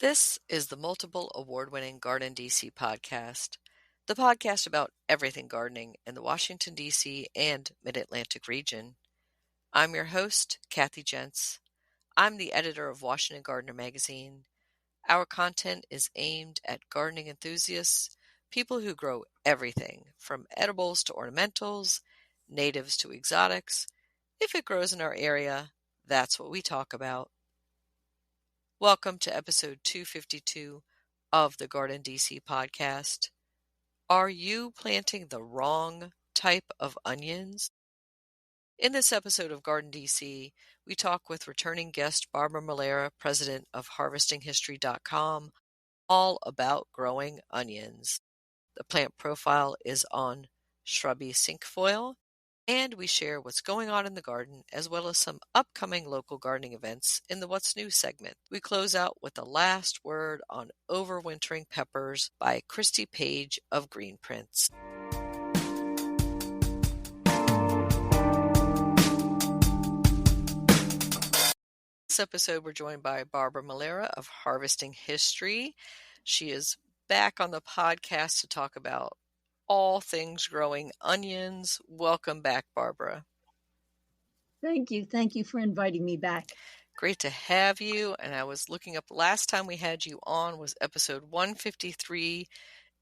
This is the multiple award-winning GardenDC podcast, the podcast about everything gardening in the Washington, D.C. and Mid-Atlantic region. I'm your host, Kathy Jentz. I'm the editor of Washington Gardener magazine. Our content is aimed at gardening enthusiasts, people who grow everything from edibles to ornamentals, natives to exotics. If it grows in our area, that's what we talk about. Welcome to episode 252 of the GardenDC podcast. Are you planting the wrong type of onions? In this episode of GardenDC, we talk with returning guest Barbara Malera, president of HarvestingHistory.com, all about growing onions. The plant profile is on shrubby cinquefoil, and we share what's going on in the garden, as well as some upcoming local gardening events in the What's New segment. We close out with the last word on overwintering peppers by Christy Page of Green Prints. This episode, we're joined by Barbara Malera of Harvesting History. She is back on the podcast to talk about all things growing onions. Welcome back, Barbara. Thank you. Thank you for inviting me back. Great to have you. And I was looking up, last time we had you on was episode 153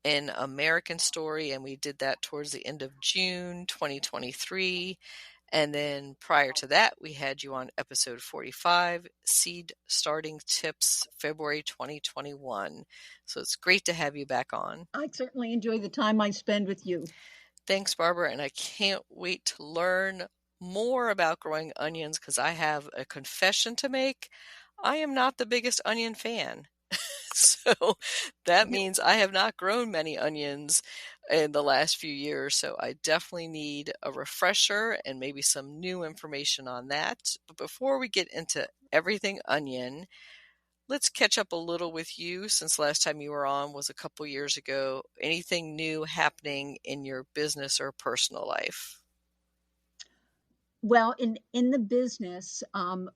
in American Story, and we did that towards the end of June 2023. And then prior to that, we had you on episode 45, Seed Starting Tips, February 2021. So it's great to have you back on. I certainly enjoy the time I spend with you. Thanks, Barbara. And I can't wait to learn more about growing onions because I have a confession to make. I am not the biggest onion fan. So that means I have not grown many onions in the last few years. So I definitely need a refresher and maybe some new information on that. But before we get into everything onion, let's catch up a little with you since last time you were on was a couple years ago. Anything new happening in your business or personal life? Well, in the business,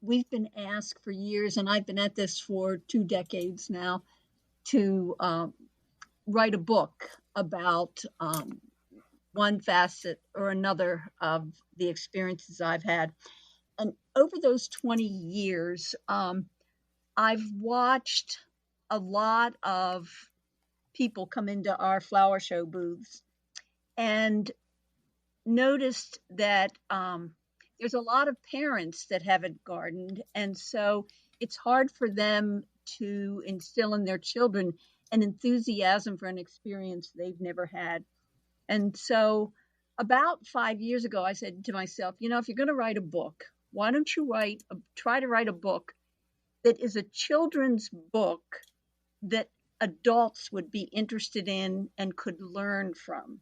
we've been asked for years, and I've been at this for 2 decades now, to write a book about one facet or another of the experiences I've had. And over those 20 years, I've watched a lot of people come into our flower show booths and noticed that there's a lot of parents that haven't gardened, and so it's hard for them to instill in their children an enthusiasm for an experience they've never had. And so about 5 years ago, I said to myself, if you're going to write a book, why don't you try to write a book that is a children's book that adults would be interested in and could learn from.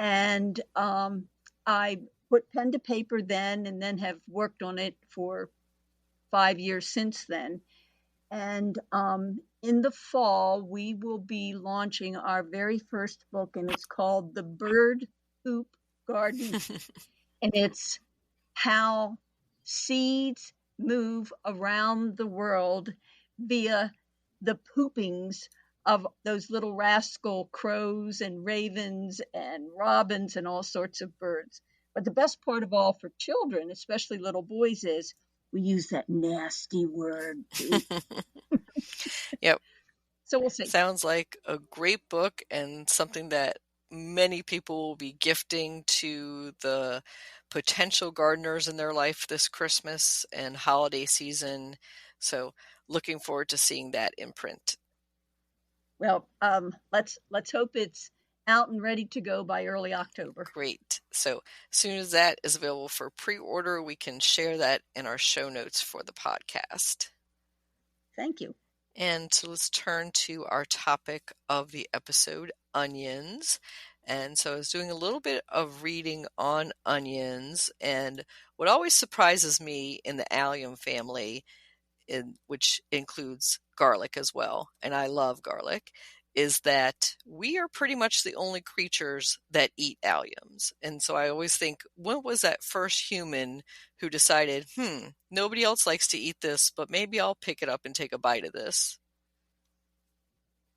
And I put pen to paper then and then have worked on it for 5 years since then. And in the fall, we will be launching our very first book, and it's called The Bird Poop Garden. And it's how seeds move around the world via the poopings of those little rascal crows and ravens and robins and all sorts of birds. But the best part of all for children, especially little boys, is we use that nasty word. Yep. So we'll see. Sounds like a great book and something that many people will be gifting to the potential gardeners in their life this Christmas and holiday season. So looking forward to seeing that in print. Well, let's hope it's out and ready to go by early October. Great. So as soon as that is available for pre-order, we can share that in our show notes for the podcast. Thank you. And so let's turn to our topic of the episode, onions. And so I was doing a little bit of reading on onions, and what always surprises me in the allium family, which includes garlic as well, and I love garlic, is that we are pretty much the only creatures that eat alliums. And so I always think, when was that first human who decided, nobody else likes to eat this, but maybe I'll pick it up and take a bite of this?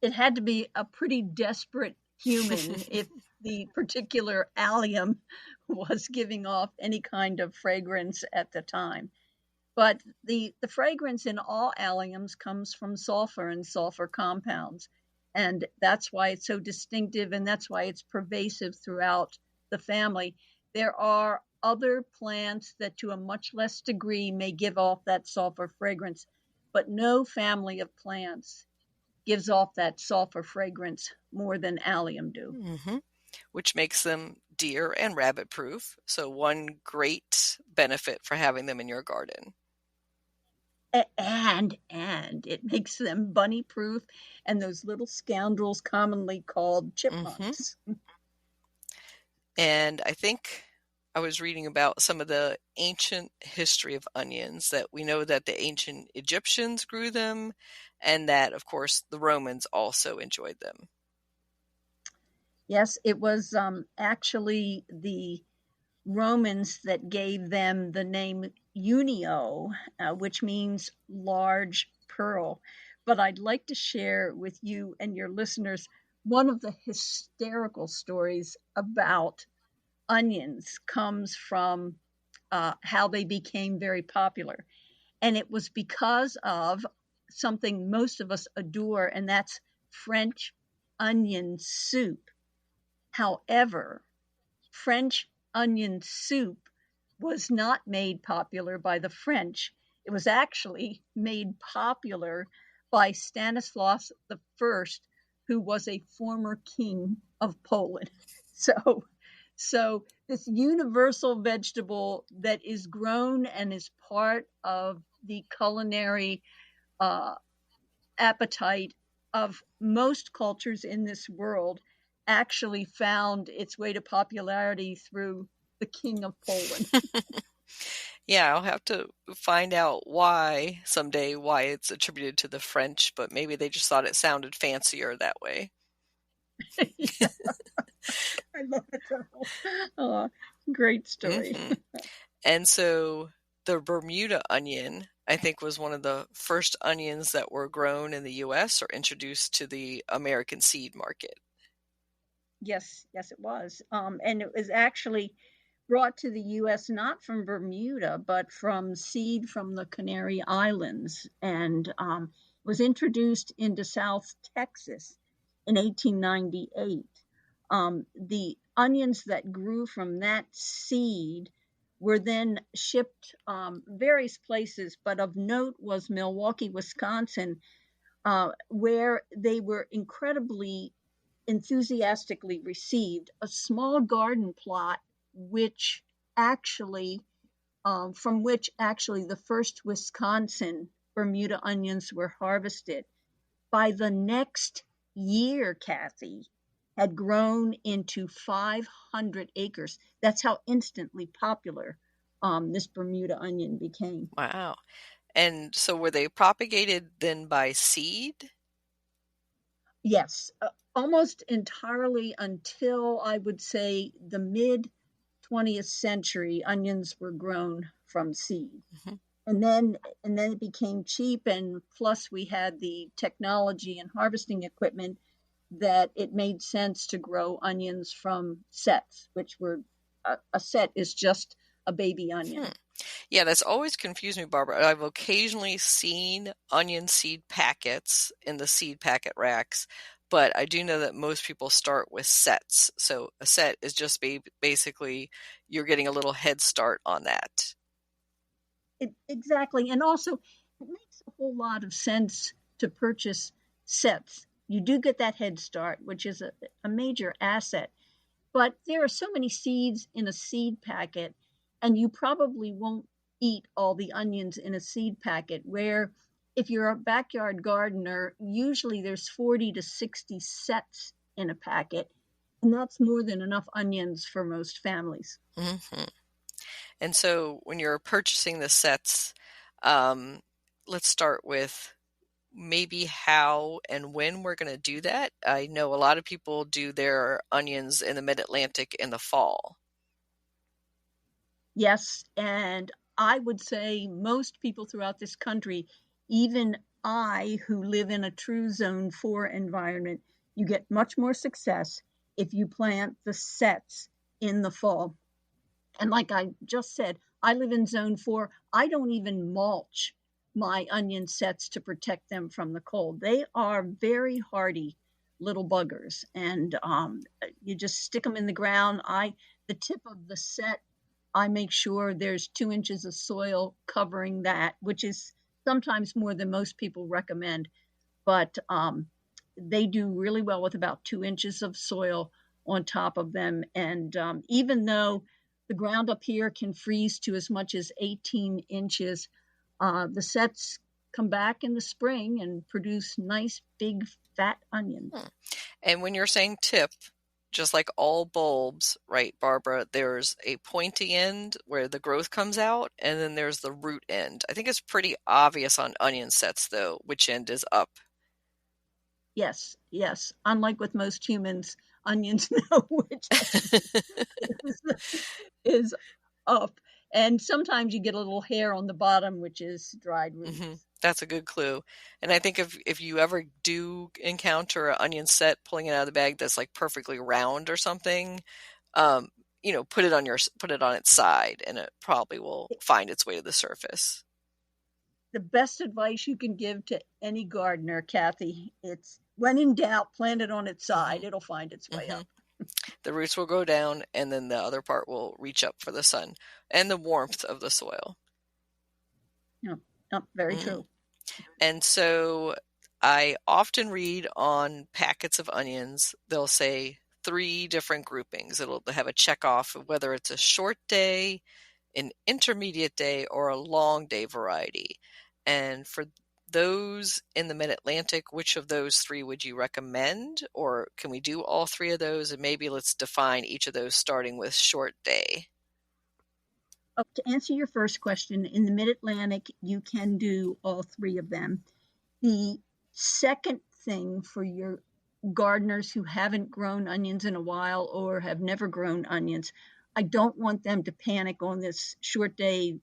it had to be a pretty desperate human if the particular allium was giving off any kind of fragrance at the time. But the fragrance in all alliums comes from sulfur and sulfur compounds. And that's why it's so distinctive, and that's why it's pervasive throughout the family. There are other plants that, to a much less degree, may give off that sulfur fragrance, but no family of plants gives off that sulfur fragrance more than allium do. Mm-hmm. Which makes them deer and rabbit proof. So one great benefit for having them in your garden. And it makes them bunny proof and those little scoundrels commonly called chipmunks. Mm-hmm. And I think I was reading about some of the ancient history of onions, that we know that the ancient Egyptians grew them, and that, of course, the Romans also enjoyed them. Yes, it was actually the Romans that gave them the name unio, which means large pearl. But I'd like to share with you and your listeners one of the hysterical stories about onions comes from how they became very popular. And it was because of something most of us adore, and that's French onion soup. However, French onion soup was not made popular by the French. It was actually made popular by Stanislaus I, who was a former king of Poland. So this universal vegetable that is grown and is part of the culinary appetite of most cultures in this world actually found its way to popularity through the King of Poland. Yeah, I'll have to find out why someday, why it's attributed to the French, but maybe they just thought it sounded fancier that way. Yeah, I love it though. Oh, great story. Mm-hmm. And so the Bermuda onion, I think, was one of the first onions that were grown in the U.S. or introduced to the American seed market. Yes, it was. And it was actually brought to the U.S. not from Bermuda, but from seed from the Canary Islands, and was introduced into South Texas in 1898. The onions that grew from that seed were then shipped various places, but of note was Milwaukee, Wisconsin, where they were incredibly enthusiastically received. A small garden plot, which actually, from which actually the first Wisconsin Bermuda onions were harvested. By the next year, Kathy, had grown into 500 acres. That's how instantly popular this Bermuda onion became. Wow. And so were they propagated then by seed? Yes, almost entirely until I would say the mid 20th century, onions were grown from seed. Mm-hmm. And then it became cheap, and plus we had the technology and harvesting equipment that it made sense to grow onions from sets, which were a set is just a baby onion. Yeah, that's always confused me, Barbara. I've occasionally seen onion seed packets in the seed packet racks, but I do know that most people start with sets. So a set is just basically you're getting a little head start on that. Exactly. And also, it makes a whole lot of sense to purchase sets. You do get that head start, which is a major asset. But there are so many seeds in a seed packet, and you probably won't eat all the onions in a seed packet. Where if you're a backyard gardener, usually there's 40 to 60 sets in a packet, and that's more than enough onions for most families. Mm-hmm. And so when you're purchasing the sets, let's start with maybe how and when we're going to do that. I know a lot of people do their onions in the mid-Atlantic in the fall. Yes, and I would say most people throughout this country, even who live in a true zone 4 environment, you get much more success if you plant the sets in the fall. And like I just said, I live in zone 4. I don't even mulch my onion sets to protect them from the cold. They are very hardy little buggers, and you just stick them in the ground. The tip of the set, I make sure there's 2 inches of soil covering that, which is sometimes more than most people recommend. But they do really well with about 2 inches of soil on top of them. And even though the ground up here can freeze to as much as 18 inches, the sets come back in the spring and produce nice, big, fat onions. And when you're saying tip, just like all bulbs, right, Barbara, there's a pointy end where the growth comes out, and then there's the root end. I think it's pretty obvious on onion sets, though, which end is up. Yes, yes. Unlike with most humans, onions know which is up. And sometimes you get a little hair on the bottom, which is dried roots. Mm-hmm. That's a good clue. And I think if you ever do encounter an onion set pulling it out of the bag that's like perfectly round or something, put it on its side, and it probably will find its way to the surface. The best advice you can give to any gardener, Kathy, it's when in doubt, plant it on its side. It'll find its way up. The roots will go down, and then the other part will reach up for the sun and the warmth of the soil. Yeah, very true. And so I often read on packets of onions, they'll say 3 different groupings. It'll have a check off of whether it's a short day, an intermediate day, or a long day variety. And for those in the Mid-Atlantic, which of those 3 would you recommend? Or can we do all 3 of those? And maybe let's define each of those starting with short day. To answer your first question, in the Mid-Atlantic, you can do all 3 of them. The second thing for your gardeners who haven't grown onions in a while or have never grown onions, I don't want them to panic on this short day,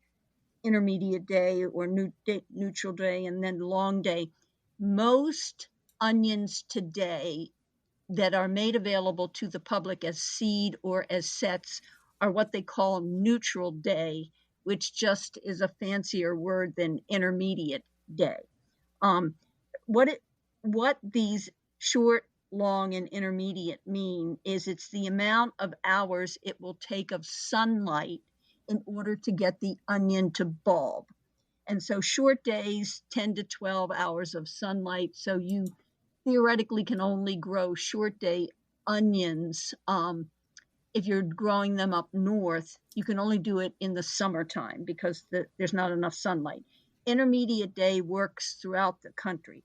intermediate day, or neutral day, and then long day. Most onions today that are made available to the public as seed or as sets are what they call neutral day, which just is a fancier word than intermediate day. What these short, long, and intermediate mean is it's the amount of hours it will take of sunlight in order to get the onion to bulb. And so short days, 10 to 12 hours of sunlight. So you theoretically can only grow short day onions. If you're growing them up north, you can only do it in the summertime because there's not enough sunlight. Intermediate day works throughout the country.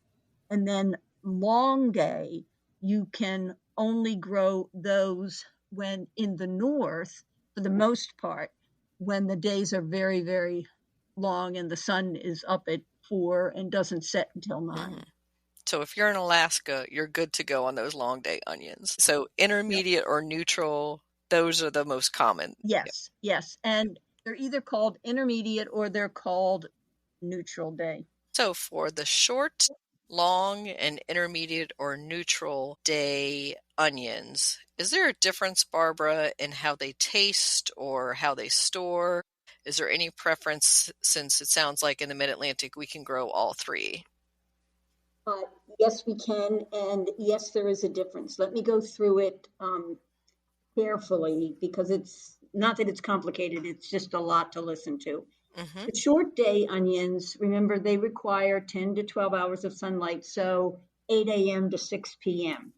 And then long day, you can only grow those when in the north, for the most part, when the days are very, very long and the sun is up at 4 and doesn't set until 9. So if you're in Alaska, you're good to go on those long day onions. So intermediate or neutral, those are the most common. Yes, yes. And they're either called intermediate or they're called neutral day. So for the short, long, and intermediate or neutral day onions, is there a difference, Barbara, in how they taste or how they store? Is there any preference, since it sounds like in the Mid-Atlantic we can grow all 3? Yes, we can. And yes, there is a difference. Let me go through it carefully because it's not that it's complicated. It's just a lot to listen to. The short day onions, remember, they require 10 to 12 hours of sunlight, so 8 a.m. to 6 p.m.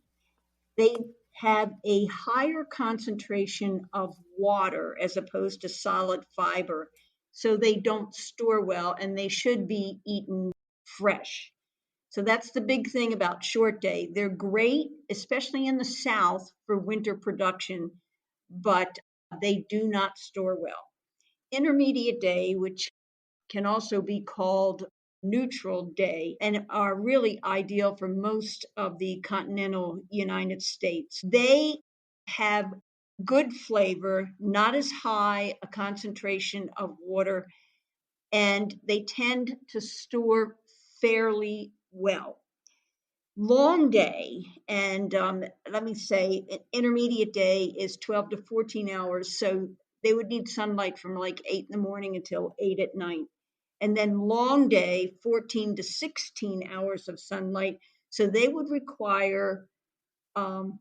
They have a higher concentration of water as opposed to solid fiber, so they don't store well, and they should be eaten fresh. So that's the big thing about short day. They're great, especially in the South, for winter production, but they do not store well. Intermediate day, which can also be called neutral day, and are really ideal for most of the continental United States. They have good flavor, not as high a concentration of water, and they tend to store fairly well. Long day, and let me say, an intermediate day is 12 to 14 hours. So they would need sunlight from like 8 in the morning until 8 at night. And then long day, 14 to 16 hours of sunlight. So they would require um,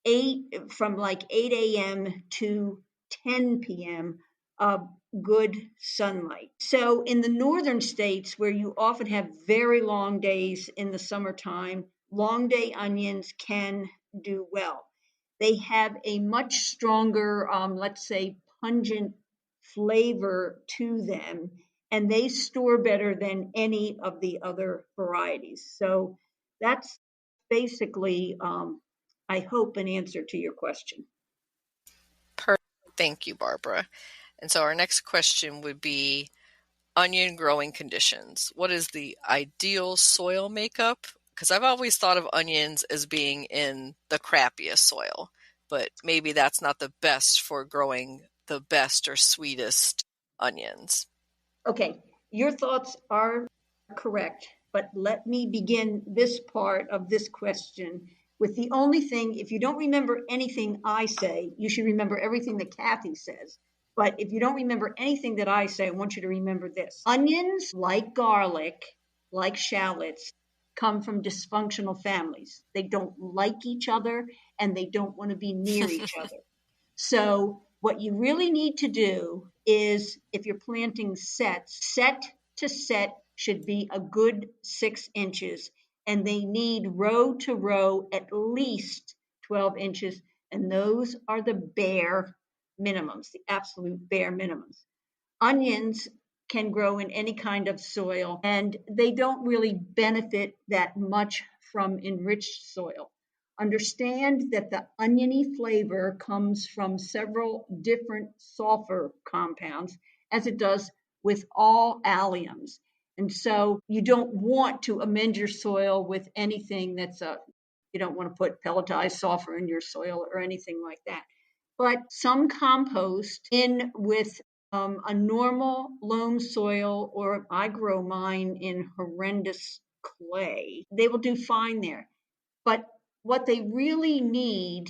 8 from like 8 a.m. to 10 p.m. of good sunlight. So in the northern states where you often have very long days in the summertime, long day onions can do well. They have a much stronger, let's say, pungent flavor to them, and they store better than any of the other varieties. So that's basically, I hope, an answer to your question. Perfect. Thank you, Barbara. And so our next question would be onion growing conditions. What is the ideal soil makeup? Because I've always thought of onions as being in the crappiest soil, but maybe that's not the best for growing the best or sweetest onions. Okay, your thoughts are correct, but let me begin this part of this question with the only thing, if you don't remember anything I say, you should remember everything that Kathy says. But if you don't remember anything that I say, I want you to remember this. Onions, like garlic, like shallots, come from dysfunctional families. They don't like each other and they don't want to be near each other. So what you really need to do is, if you're planting sets, set to set should be a good 6 inches, and they need row to row at least 12 inches, and those are the bare minimums, the absolute bare minimums. Onions can grow in any kind of soil, and they don't really benefit that much from enriched soil. Understand that the oniony flavor comes from several different sulfur compounds, as it does with all alliums. And so you don't want to amend your soil with anything you don't want to put pelletized sulfur in your soil or anything like that. But some compost in with a normal loam soil, or I grow mine in horrendous clay, they will do fine there. But what they really need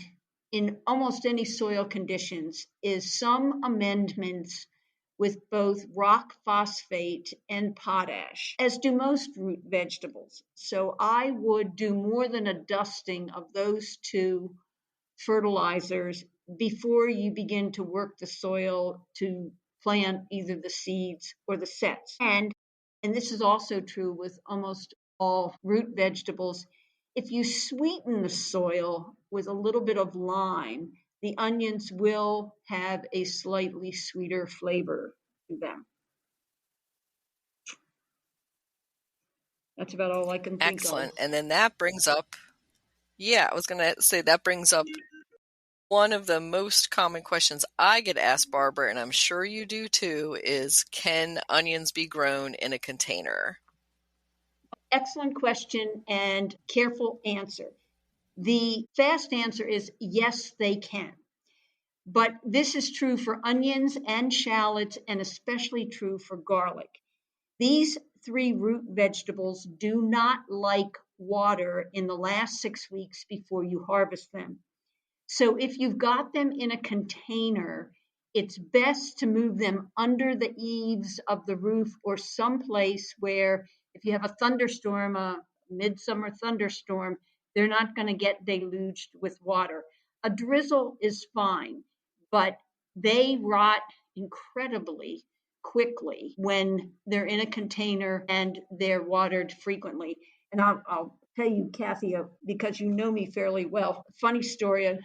in almost any soil conditions is some amendments with both rock phosphate and potash, as do most root vegetables. So I would do more than a dusting of those two fertilizers before you begin to work the soil to plant either the seeds or the sets. And this is also true with almost all root vegetables. If you sweeten the soil with a little bit of lime, the onions will have a slightly sweeter flavor to them. That's about all I can think of. Excellent. And then that brings up, I was going to say that brings up one of the most common questions I get asked, Barbara, and I'm sure you do too, is can onions be grown in a container? Excellent question and careful answer. The fast answer is yes, they can. But this is true for onions and shallots, and especially true for garlic. These three root vegetables do not like water in the last 6 weeks before you harvest them. So if you've got them in a container, it's best to move them under the eaves of the roof or someplace where, if you have a thunderstorm, a midsummer thunderstorm, they're not going to get deluged with water. A drizzle is fine, but they rot incredibly quickly when they're in a container and they're watered frequently. And I'll tell you, Kathy, because you know me fairly well, funny story.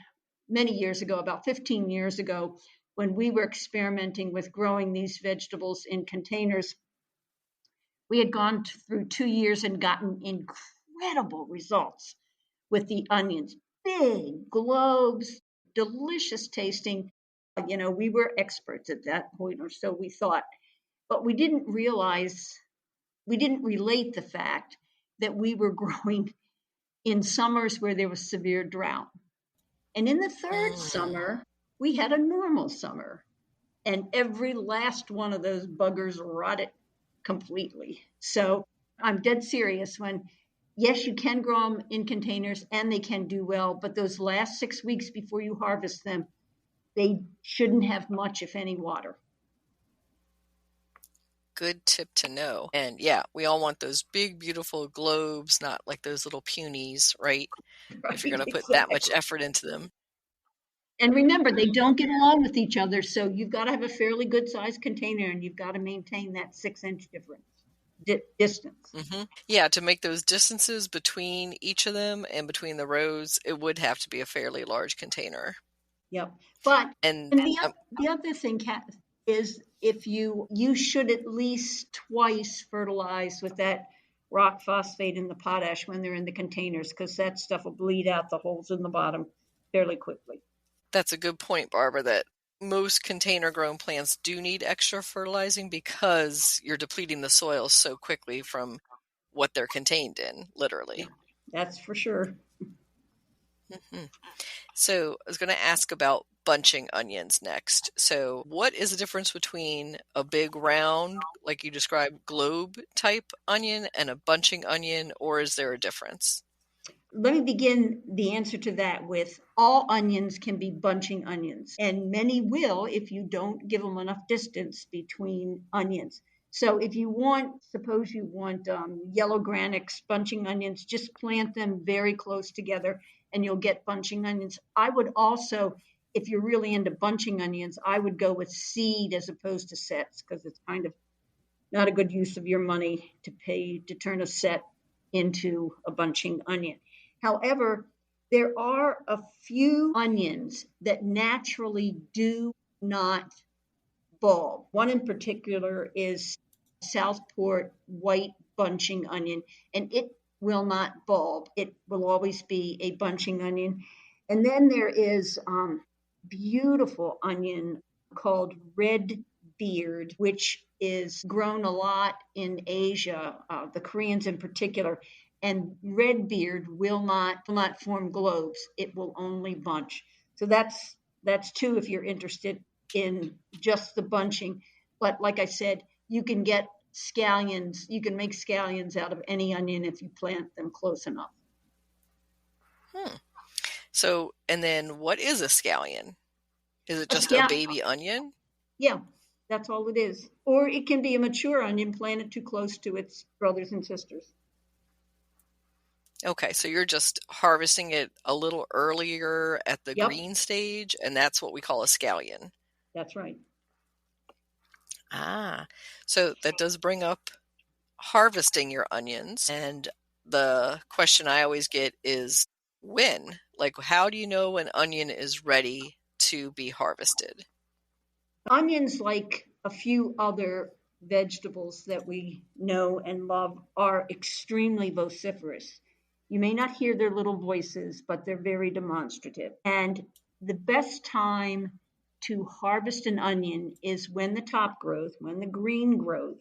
Many years ago, about 15 years ago, when we were experimenting with growing these vegetables in containers, we had gone through 2 years and gotten incredible results with the onions. Big globes, delicious tasting. We were experts at that point, or so we thought. But we didn't relate the fact that we were growing in summers where there was severe drought. And in the third summer, we had a normal summer, and every last one of those buggers rotted completely. So I'm dead serious when, yes, you can grow them in containers and they can do well, but those last 6 weeks before you harvest them, they shouldn't have much, if any, water. Good tip to know. And yeah, we all want those big, beautiful globes, not like those little peonies, right? Right, If you're going to put that much exactly. effort into them. And remember, they don't get along with each other, so you've got to have a fairly good sized container and you've got to maintain that 6 inch difference distance. Yeah, to make those distances between each of them and between the rows, it would have to be a fairly large container. Yep. But And and the other thing, Kat, is if you should at least twice fertilize with that rock phosphate and the potash when they're in the containers, because that stuff will bleed out the holes in the bottom fairly quickly. that's a good point, Barbara, that most container grown plants do need extra fertilizing because you're depleting the soil so quickly from what they're contained in, Yeah, literally. that's for sure. Mhm. So I was going to ask about bunching onions next. So what is the difference between a big round, like you described, globe type onion and a bunching onion, or is there a difference? Let me begin the answer to that with all onions can be bunching onions, and many will if you don't give them enough distance between onions. So if you want, suppose you want yellow granix bunching onions, just plant them very close together and you'll get bunching onions. I would also, if you're really into bunching onions, I would go with seed as opposed to sets because it's kind of not a good use of your money to pay to turn a set into a bunching onion. However, there are a few onions that naturally do not bulb. One in particular is Southport white bunching onion, and it will not bulb. It will always be a bunching onion. And then there is beautiful onion called red beard, which is grown a lot in Asia, the Koreans in particular. And red beard will not form globes. It will only bunch. So that's two if you're interested in just the bunching. But like I said, you can get scallions. You can make scallions out of any onion if you plant them close enough. Hmm. So, and then what is a scallion? Is it A just a scal, baby onion? yeah, that's all it is. Or it can be a mature onion planted too close to its brothers and sisters. Okay, so you're just harvesting it a little earlier at the Yep, green stage, and that's what we call a scallion. that's right. Ah, so that does bring up harvesting your onions. And the question I always get is when? Like, how do you know an onion is ready to be harvested? Onions, like a few other vegetables that we know and love, are extremely vociferous. You may not hear their little voices, but they're very demonstrative. And the best time to harvest an onion is when the top growth, when the green growth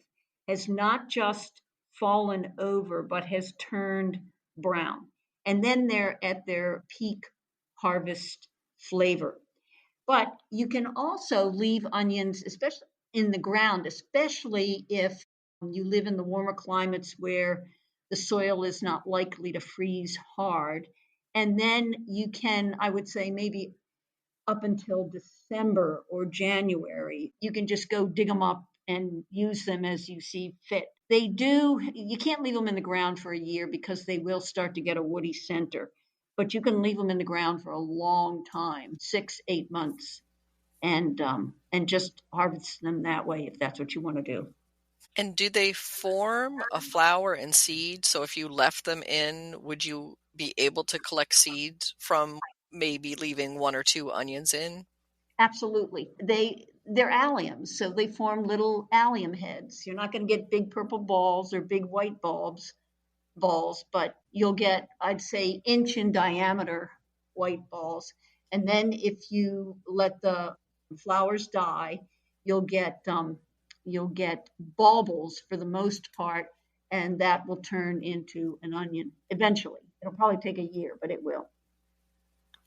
has not just fallen over, but has turned brown. And then they're at their peak harvest flavor. But you can also leave onions, especially in the ground, especially if you live in the warmer climates where the soil is not likely to freeze hard. And then you can, I would say, maybe up until December or January, you can just go dig them up and use them as you see fit. They do, you can't leave them in the ground for a year because they will start to get a woody center, but you can leave them in the ground for a long time, 6, 8 months, and just harvest them that way if that's what you want to do. And do they form a flower and seed? So if you left them in, would you be able to collect seeds from maybe leaving one or two onions in? Absolutely. They're alliums, so they form little allium heads. You're not going to get big purple balls or big white balls, but you'll get, I'd say, inch in diameter white balls. And then if you let the flowers die, you'll get you'll get baubles for the most part, and that will turn into an onion eventually. It'll probably take a year, but it will.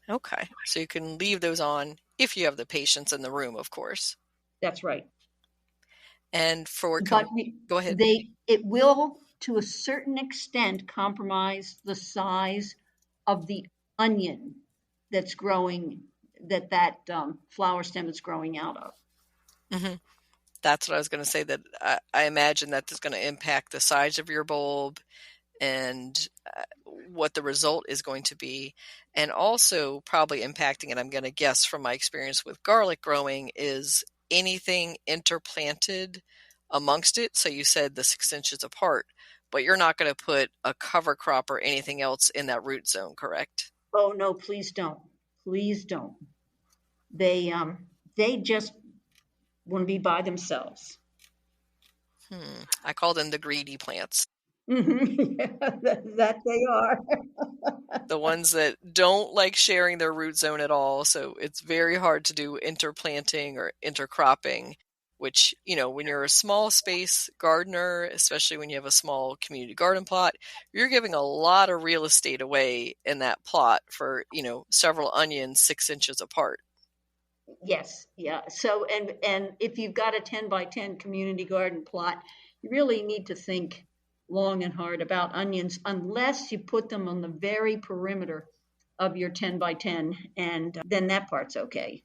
Okay. So you can leave those on if you have the patience in the room, of course. That's right. And for But go ahead. it will. to a certain extent, compromise the size of the onion that's growing, that flower stem is growing out of. Mm-hmm. That's what I was going to say, that I imagine that is going to impact the size of your bulb and what the result is going to be. And also probably impacting, and I'm going to guess from my experience with garlic growing, is anything interplanted amongst it. So you said the 6 inches apart, but you're not going to put a cover crop or anything else in that root zone, correct? Oh no, please don't. Please don't. They just want to be by themselves. I call them the greedy plants. Yeah, that they are. The ones that don't like sharing their root zone at all. So it's very hard to do interplanting or intercropping, which, when you're a small space gardener, especially when you have a small community garden plot, you're giving a lot of real estate away in that plot for, several onions 6 inches apart. Yes, yeah. So, and if you've got a 10 by 10 community garden plot, you really need to think long and hard about onions, unless you put them on the very perimeter of your 10 by 10, and then that part's okay.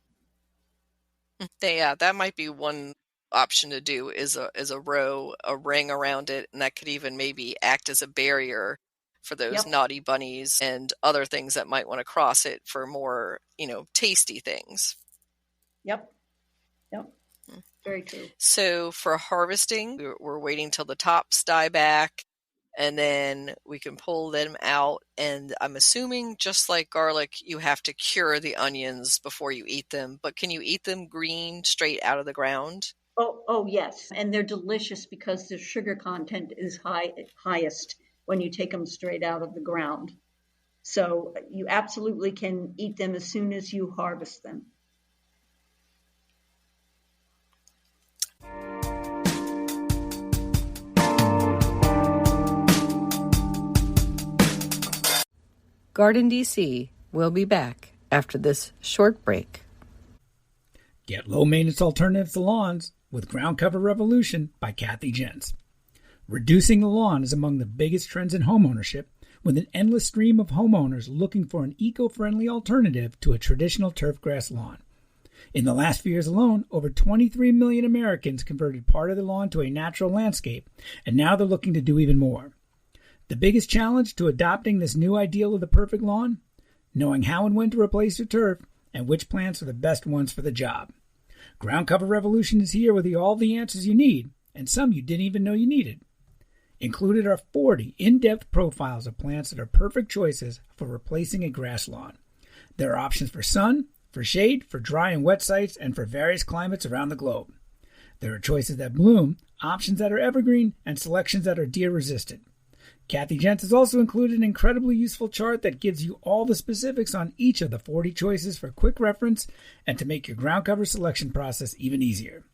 Yeah, that might be one option to do, is a row, a ring around it, and that could even maybe act as a barrier for those Yep. naughty bunnies and other things that might want to cross it for more, tasty things. Yep. Very true. So for harvesting, we're waiting till the tops die back, and then we can pull them out. And I'm assuming, just like garlic, you have to cure the onions before you eat them. But can you eat them green straight out of the ground? Oh yes, and they're delicious because the sugar content is highest when you take them straight out of the ground. So you absolutely can eat them as soon as you harvest them. GardenDC will be back after this short break. Get low-maintenance alternatives to lawns with Ground Cover Revolution by Kathy Jentz. Reducing the lawn is among the biggest trends in homeownership, with an endless stream of homeowners looking for an eco-friendly alternative to a traditional turfgrass lawn. In the last few years alone, over 23 million Americans converted part of the lawn to a natural landscape, and now they're looking to do even more. The biggest challenge to adopting this new ideal of the perfect lawn? Knowing how and when to replace your turf and which plants are the best ones for the job. Ground Cover Revolution is here with all the answers you need, and some you didn't even know you needed. Included are 40 in-depth profiles of plants that are perfect choices for replacing a grass lawn. There are options for sun, for shade, for dry and wet sites, and for various climates around the globe. There are choices that bloom, options that are evergreen, and selections that are deer-resistant. Kathy Jentz has also included an incredibly useful chart that gives you all the specifics on each of the 40 choices for quick reference and to make your ground cover selection process even easier.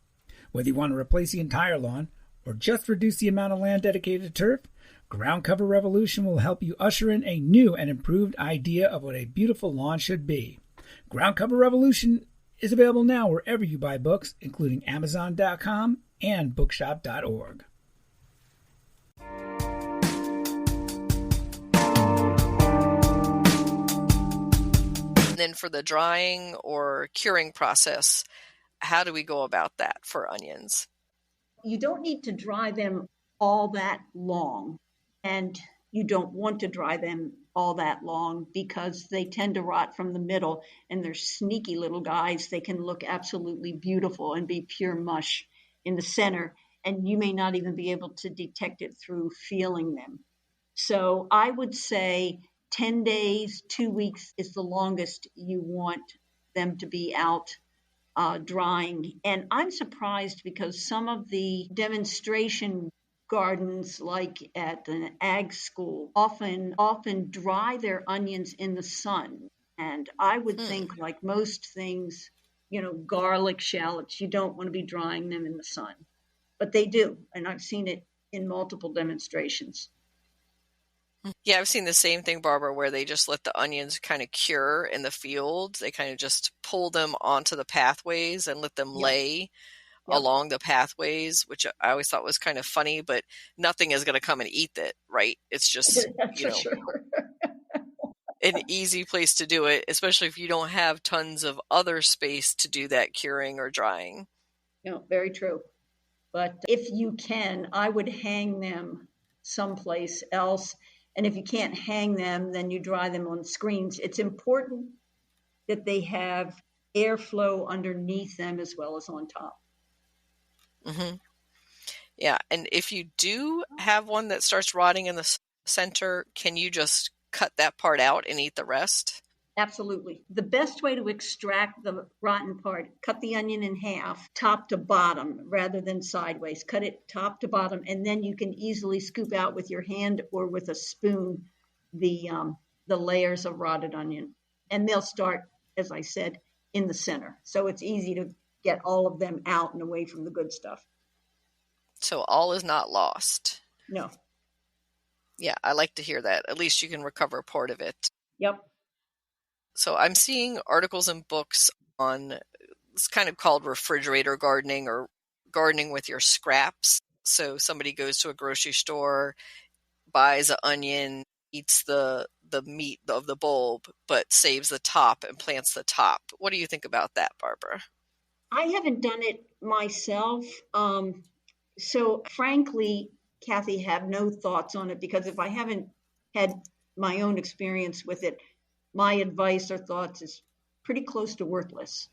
Whether you want to replace the entire lawn or just reduce the amount of land dedicated to turf, Ground Cover Revolution will help you usher in a new and improved idea of what a beautiful lawn should be. Ground Cover Revolution is available now wherever you buy books, including Amazon.com and Bookshop.org. Then for the drying or curing process, how do we go about that for onions? You don't need to dry them all that long, and you don't want to dry them all that long because they tend to rot from the middle, and they're sneaky little guys. They can look absolutely beautiful and be pure mush in the center, and you may not even be able to detect it through feeling them. So I would say 10 days, 2 weeks is the longest you want them to be out drying. And I'm surprised because some of the demonstration gardens, like at an ag school, often dry their onions in the sun. And I would think, like most things, garlic, shallots, you don't want to be drying them in the sun. But they do, and I've seen it in multiple demonstrations. Yeah, I've seen the same thing, Barbara, where they just let the onions kind of cure in the field. They kind of just pull them onto the pathways and let them lay along the pathways, which I always thought was kind of funny, but nothing is going to come and eat it, right? It's just, That's for sure. an easy place to do it, especially if you don't have tons of other space to do that curing or drying. No, very true. But if you can, I would hang them someplace else. And if you can't hang them, then you dry them on screens. It's important that they have airflow underneath them as well as on top. Mm-hmm. Yeah, and if you do have one that starts rotting in the center, can you just cut that part out and eat the rest? Absolutely. The best way to extract the rotten part, cut the onion in half, top to bottom, rather than sideways. Cut it top to bottom, and then you can easily scoop out with your hand or with a spoon the layers of rotted onion. And they'll start, as I said, in the center. So it's easy to get all of them out and away from the good stuff. So all is not lost. No. Yeah, I like to hear that. At least you can recover part of it. Yep. So I'm seeing articles and books on, it's kind of called refrigerator gardening or gardening with your scraps. So somebody goes to a grocery store, buys an onion, eats the meat of the bulb, but saves the top and plants the top. What do you think about that, Barbara? I haven't done it myself. So frankly, Kathy, have no thoughts on it, because if I haven't had my own experience with it, my advice or thoughts is pretty close to worthless.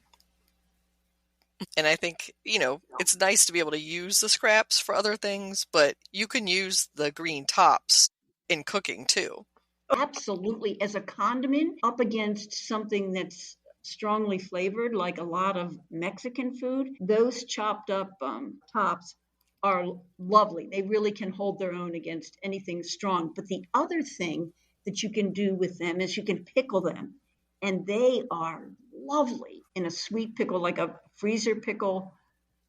And I think, it's nice to be able to use the scraps for other things, but you can use the green tops in cooking too. Absolutely. As a condiment up against something that's strongly flavored, like a lot of Mexican food, those chopped up tops are lovely. They really can hold their own against anything strong. But the other thing that you can do with them is you can pickle them, and they are lovely in a sweet pickle, like a freezer pickle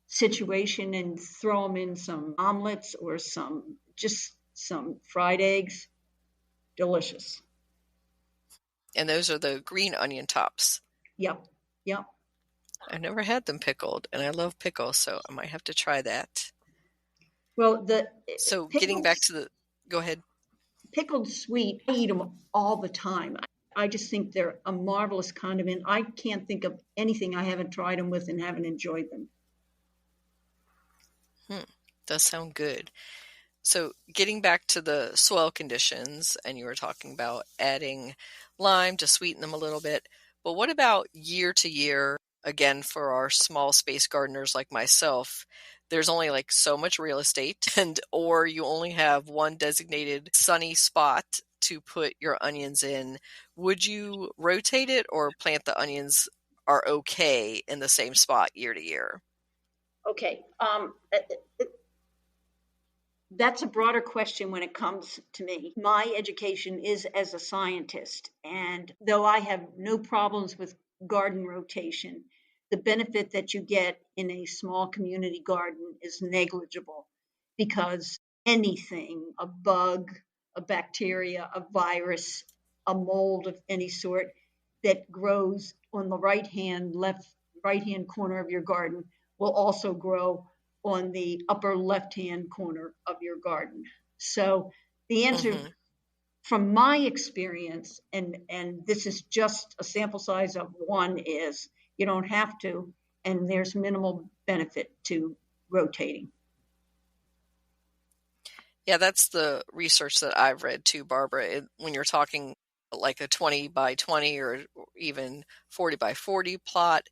situation, and throw them in some omelets or some fried eggs. Delicious. And those are the green onion tops. Yep. I've never had them pickled, and I love pickles, so I might have to try that. Well, getting back to go ahead. Pickled sweet, I eat them all the time. I just think they're a marvelous condiment. I can't think of anything I haven't tried them with and haven't enjoyed them. Does sound good. So getting back to the soil conditions, and you were talking about adding lime to sweeten them a little bit, but what about year to year? Again, for our small space gardeners like myself, there's only like so much real estate, or you only have one designated sunny spot to put your onions in. Would you rotate it or plant the onions are okay in the same spot year to year? Okay. That's a broader question when it comes to me. My education is as a scientist, and though I have no problems with garden rotation, the benefit that you get in a small community garden is negligible, because anything, a bug, a bacteria, a virus, a mold of any sort that grows on the right hand corner of your garden will also grow on the upper left-hand corner of your garden. So the answer from my experience, and this is just a sample size of one, is you don't have to, and there's minimal benefit to rotating. Yeah, that's the research that I've read too, Barbara. When you're talking like a 20 by 20 or even 40 by 40 plot,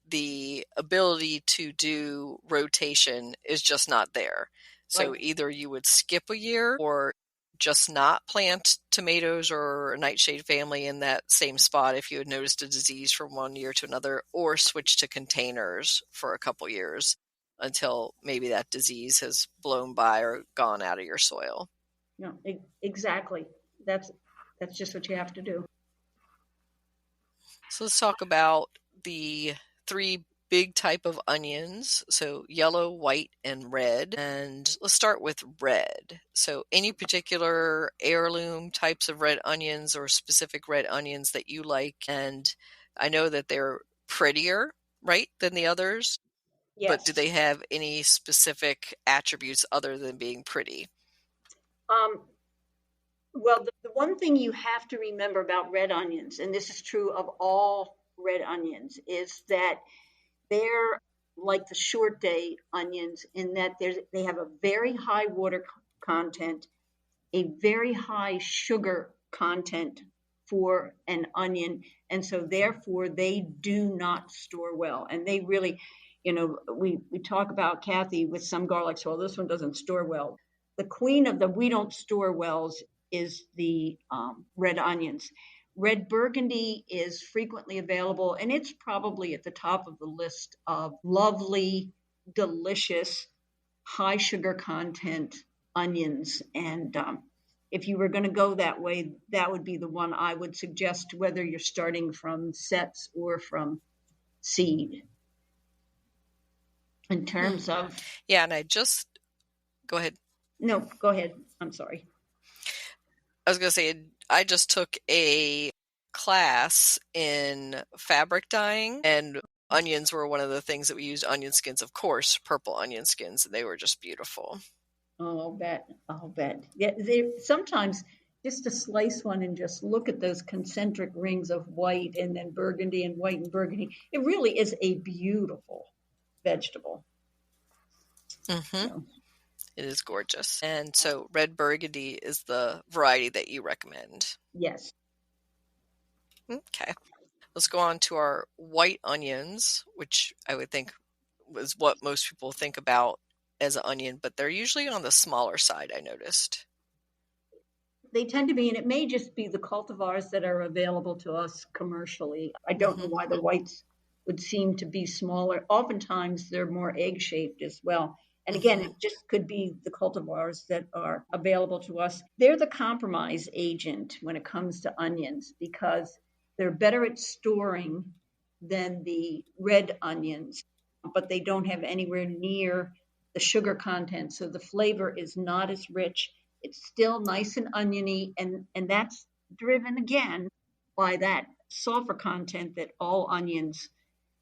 the ability to do rotation is just not there. So either you would skip a year or just not plant tomatoes or a nightshade family in that same spot if you had noticed a disease from one year to another, or switch to containers for a couple years until maybe that disease has blown by or gone out of your soil. No, exactly. That's just what you have to do. So let's talk about the three big type of onions. So yellow, white, and red. And let's start with red. So any particular heirloom types of red onions or specific red onions that you like? And I know that they're prettier, right, than the others. but do Yes. they have any specific attributes other than being pretty? Well, the one thing you have to remember about red onions, and this is true of all red onions, is that they're like the short day onions in that they have a very high water content, a very high sugar content for an onion. And so therefore they do not store well. And they really, we talk about, Kathy, with some garlics, well, this one doesn't store well. The queen of the we don't store wells is the red onions. Red burgundy is frequently available, and it's probably at the top of the list of lovely, delicious, high sugar content onions. And if you were going to go that way, that would be the one I would suggest, whether you're starting from sets or from seed. In terms of... Yeah, and go ahead. No, go ahead. I'm sorry. I was going to say, I just took a class in fabric dyeing, and onions were one of the things that we used. Onion skins, of course, purple onion skins, and they were just beautiful. Oh, I'll bet. Yeah, they sometimes just to slice one and just look at those concentric rings of white and then burgundy and white and burgundy. It really is a beautiful vegetable. Mm-hmm. So. It is gorgeous. And so red burgundy is the variety that you recommend? Yes. Okay. Let's go on to our white onions, which I would think was what most people think about as an onion, but they're usually on the smaller side, I noticed. They tend to be, and it may just be the cultivars that are available to us commercially. I don't know why the whites would seem to be smaller. Oftentimes they're more egg-shaped as well. And again, it just could be the cultivars that are available to us. They're the compromise agent when it comes to onions because they're better at storing than the red onions, but they don't have anywhere near the sugar content. So the flavor is not as rich. It's still nice and oniony, and that's driven again by that sulfur content that all onions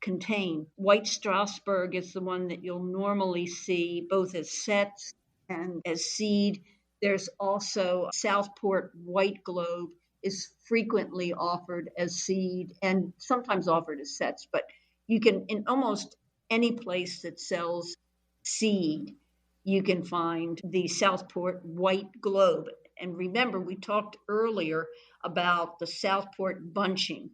contain. White Strasbourg is the one that you'll normally see both as sets and as seed. There's also Southport White Globe is frequently offered as seed and sometimes offered as sets, but you can, in almost any place that sells seed, you can find the Southport White Globe. And remember, we talked earlier about the Southport bunching.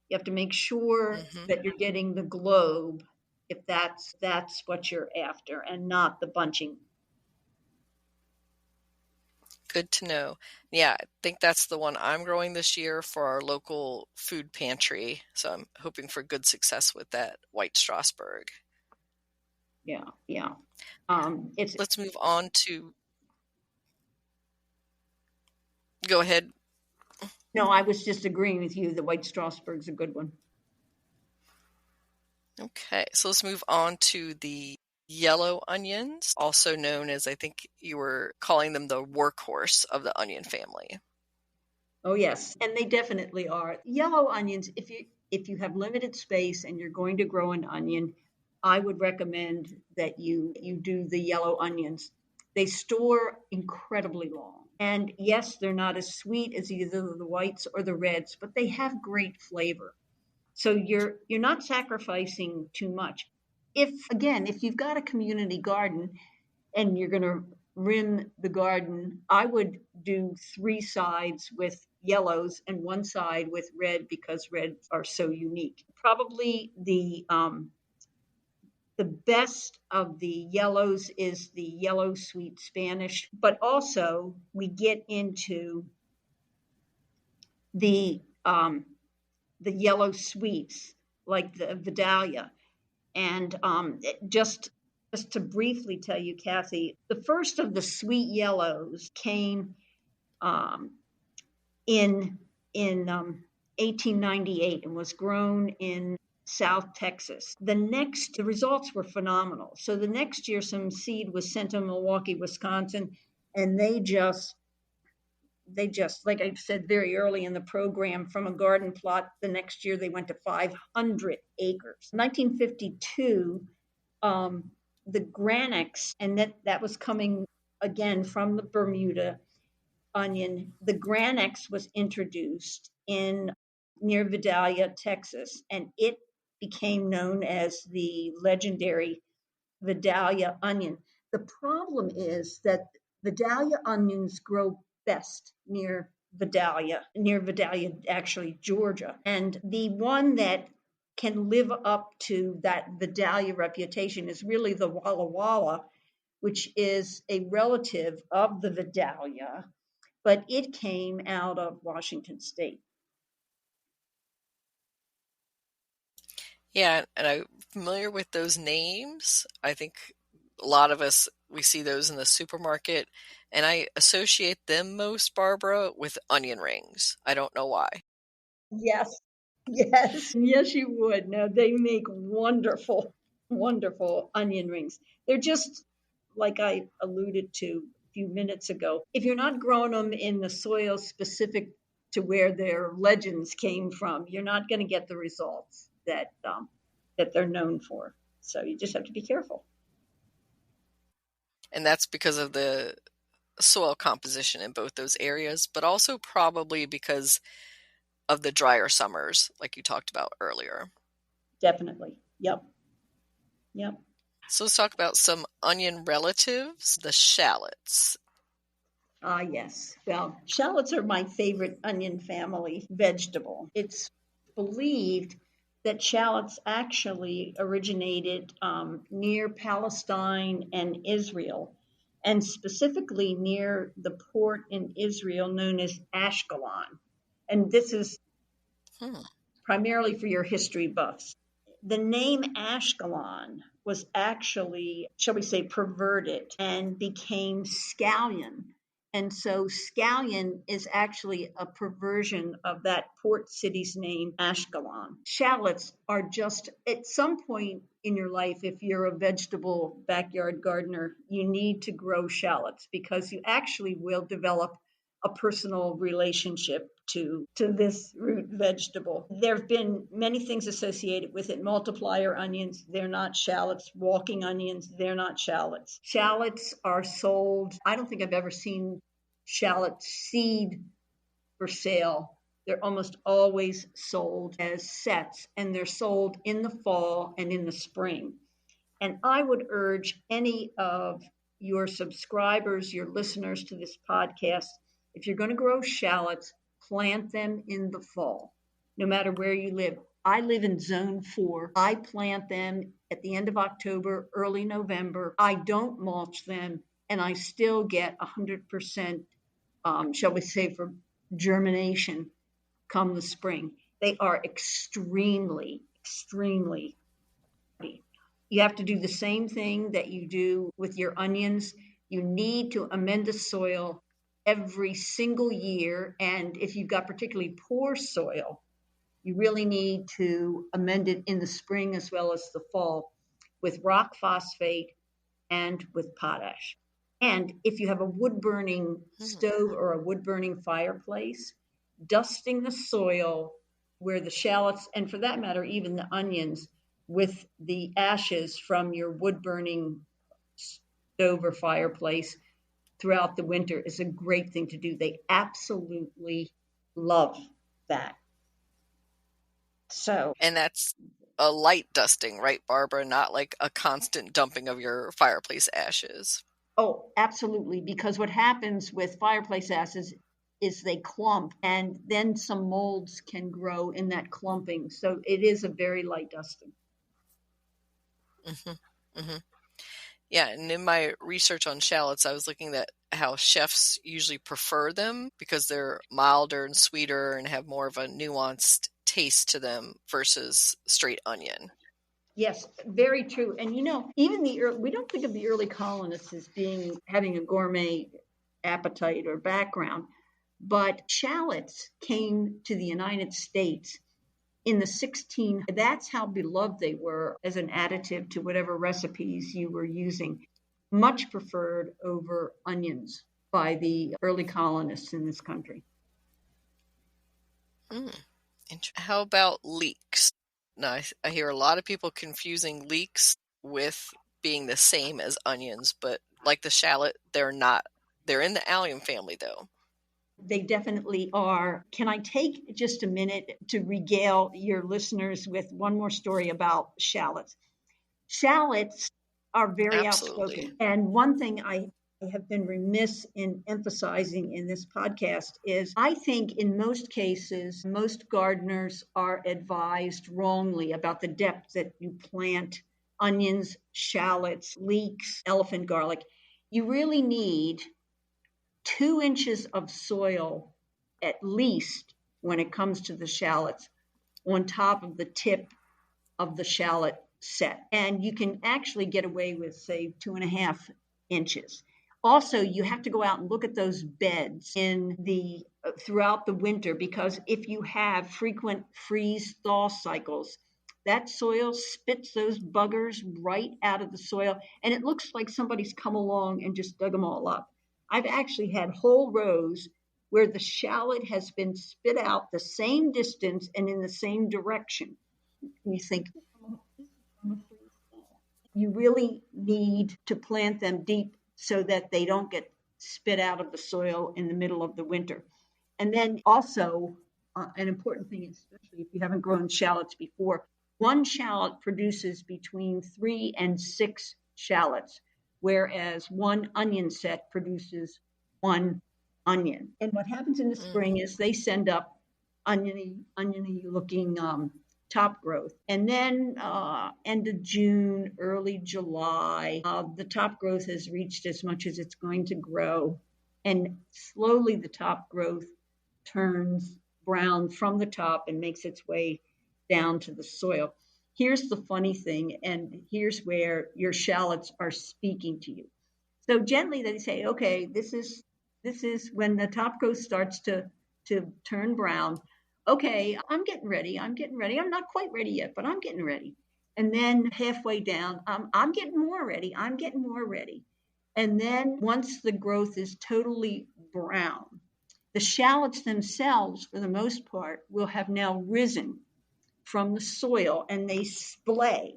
You have to make sure that you're getting the globe if that's what you're after and not the bunching. Good to know. Yeah, I think that's the one I'm growing this year for our local food pantry. So I'm hoping for good success with that White Strasbourg. Yeah. Let's move on to... Go ahead. No, I was just agreeing with you. The White Strasbourg's a good one. Okay, so let's move on to the yellow onions, also known as, I think you were calling them the workhorse of the onion family. Oh, yes, and they definitely are. Yellow onions, if you have limited space and you're going to grow an onion, I would recommend that you do the yellow onions. They store incredibly long. And yes, they're not as sweet as either the whites or the reds, but they have great flavor. So you're not sacrificing too much. If you've got a community garden and you're going to rim the garden, I would do 3 sides with yellows and 1 side with red because reds are so unique. Probably the best of the yellows is the yellow sweet Spanish, but also we get into the yellow sweets like the Vidalia. And just to briefly tell you, Kathy, the first of the sweet yellows came in 1898 and was grown in South Texas. The results were phenomenal. So the next year, some seed was sent to Milwaukee, Wisconsin, and they just, like I said very early in the program, from a garden plot, the next year they went to 500 acres. 1952, the Granax, and that was coming again from the Bermuda onion. The Granax was introduced in near Vidalia, Texas, and it became known as the legendary Vidalia onion. The problem is that Vidalia onions grow best near Vidalia, actually Georgia. And the one that can live up to that Vidalia reputation is really the Walla Walla, which is a relative of the Vidalia, but it came out of Washington State. Yeah, and I'm familiar with those names. I think a lot of us, we see those in the supermarket, and I associate them most, Barbara, with onion rings. I don't know why. Yes, yes, yes, you would. No, they make wonderful, wonderful onion rings. They're just like I alluded to a few minutes ago. If you're not growing them in the soil specific to where their legends came from, you're not going to get the results that they're known for. So you just have to be careful. And that's because of the soil composition in both those areas, but also probably because of the drier summers, like you talked about earlier. Definitely. Yep. Yep. So let's talk about some onion relatives, the shallots. Ah, yes. Well, shallots are my favorite onion family vegetable. It's believed that shallots actually originated near Palestine and Israel, and specifically near the port in Israel known as Ashkelon. And this is primarily for your history buffs. The name Ashkelon was actually, shall we say, perverted and became scallion. And so scallion is actually a perversion of that port city's name, Ashkelon. Shallots are just, at some point in your life, if you're a vegetable backyard gardener, you need to grow shallots because you actually will develop a personal relationship to this root vegetable. There have been many things associated with it. Multiplier onions, they're not shallots. Walking onions, they're not shallots. Shallots are sold. I don't think I've ever seen shallot seed for sale. They're almost always sold as sets, and they're sold in the fall and in the spring. And I would urge any of your subscribers, your listeners to this podcast, if you're going to grow shallots, plant them in the fall, no matter where you live. I live in zone 4. I plant them at the end of October, early November. I don't mulch them, and I still get 100%, shall we say, for germination come the spring. They are extremely, extremely hardy. You have to do the same thing that you do with your onions. You need to amend the soil every single year. And if you've got particularly poor soil, you really need to amend it in the spring as well as the fall with rock phosphate and with potash. And if you have a wood burning stove or a wood burning fireplace, dusting the soil where the shallots, and for that matter, even the onions, with the ashes from your wood burning stove or fireplace throughout the winter is a great thing to do. They absolutely love that. So, and that's a light dusting, right, Barbara? Not like a constant dumping of your fireplace ashes. Oh, absolutely. Because what happens with fireplace ashes is they clump, and then some molds can grow in that clumping. So it is a very light dusting. Mm-hmm. Mm-hmm. Yeah, and in my research on shallots, I was looking at how chefs usually prefer them because they're milder and sweeter and have more of a nuanced taste to them versus straight onion. Yes, very true. And even we don't think of the early colonists as having a gourmet appetite or background, but shallots came to the United States in the 16. That's how beloved they were as an additive to whatever recipes you were using. Much preferred over onions by the early colonists in this country. How about leeks? Now, I hear a lot of people confusing leeks with being the same as onions, but like the shallot, they're not. They're in the allium family, though. They definitely are. Can I take just a minute to regale your listeners with one more story about shallots? Shallots are very Absolutely. outspoken. And one thing I have been remiss in emphasizing in this podcast is I think in most cases, most gardeners are advised wrongly about the depth that you plant onions, shallots, leeks, elephant garlic. You really need 2 inches of soil at least when it comes to the shallots on top of the tip of the shallot set. And you can actually get away with, say, 2.5 inches. Also, you have to go out and look at those beds in the throughout the winter, because if you have frequent freeze thaw cycles, that soil spits those buggers right out of the soil, and it looks like somebody's come along and just dug them all up. I've actually had whole rows where the shallot has been spit out the same distance and in the same direction. And you think, you really need to plant them deep so that they don't get spit out of the soil in the middle of the winter. And then also, an important thing, especially if you haven't grown shallots before, one shallot produces between 3 and 6 shallots, whereas one onion set produces 1 onion. And what happens in the spring is they send up oniony looking top growth. And then end of June, early July, the top growth has reached as much as it's going to grow. And slowly the top growth turns brown from the top and makes its way down to the soil. Here's the funny thing, and here's where your shallots are speaking to you. So gently they say, okay, this is when the top growth starts to turn brown. Okay, I'm getting ready. I'm not quite ready yet, but I'm getting ready. And then halfway down, I'm getting more ready. And then once the growth is totally brown, the shallots themselves, for the most part, will have now risen from the soil, and they splay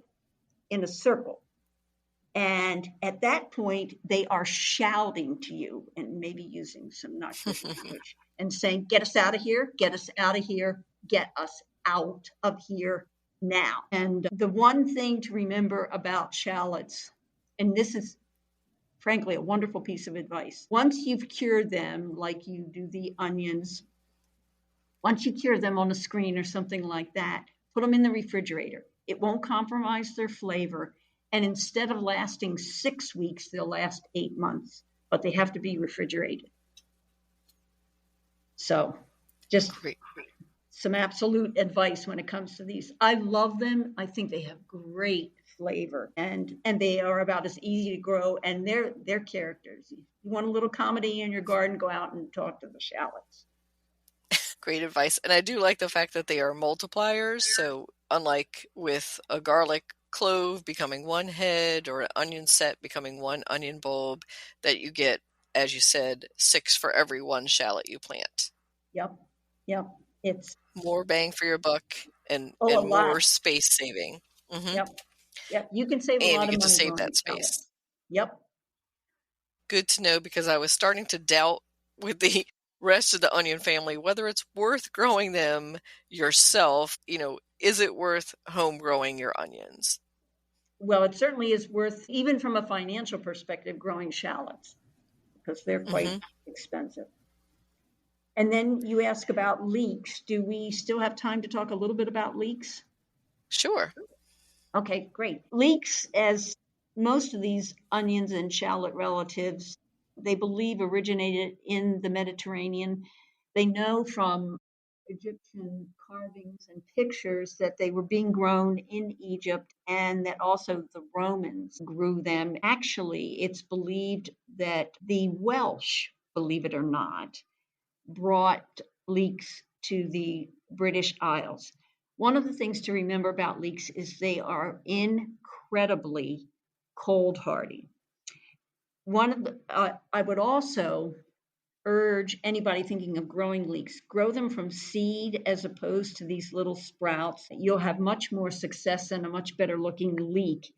in a circle. And at that point, they are shouting to you, and maybe using some not good language, and saying, get us out of here, get us out of here, get us out of here now. And the one thing to remember about shallots, and this is frankly a wonderful piece of advice, once you've cured them, like you do the onions, once you cure them on a screen or something like that, put them in the refrigerator. It won't compromise their flavor. And instead of lasting 6 weeks, they'll last 8 months, but they have to be refrigerated. So just some absolute advice when it comes to these. I love them. I think they have great flavor, and they are about as easy to grow, and they're characters. If you want a little comedy in your garden, go out and talk to the shallots. Great advice. And I do like the fact that they are multipliers. So unlike with a garlic clove becoming 1 head or an onion set becoming 1 onion bulb, that you get, as you said, 6 for every 1 shallot you plant. Yep. It's more bang for your buck and more lot. Space saving. Mm-hmm. Yep. You can save a lot of money. And you get to save that space. Yep. Good to know, because I was starting to doubt with the rest of the onion family whether it's worth growing them yourself. Is it worth home growing your onions? Well, it certainly is worth, even from a financial perspective, growing shallots, because they're quite expensive. And then you ask about leeks. Do we still have time to talk a little bit about leeks? Sure. Okay, great. Leeks, as most of these onions and shallot relatives, they believe originated in the Mediterranean. They know from Egyptian carvings and pictures that they were being grown in Egypt, and that also the Romans grew them. Actually, it's believed that the Welsh, believe it or not, brought leeks to the British Isles. One of the things to remember about leeks is they are incredibly cold hardy. I would also urge anybody thinking of growing leeks, grow them from seed as opposed to these little sprouts. You'll have much more success and a much better looking leek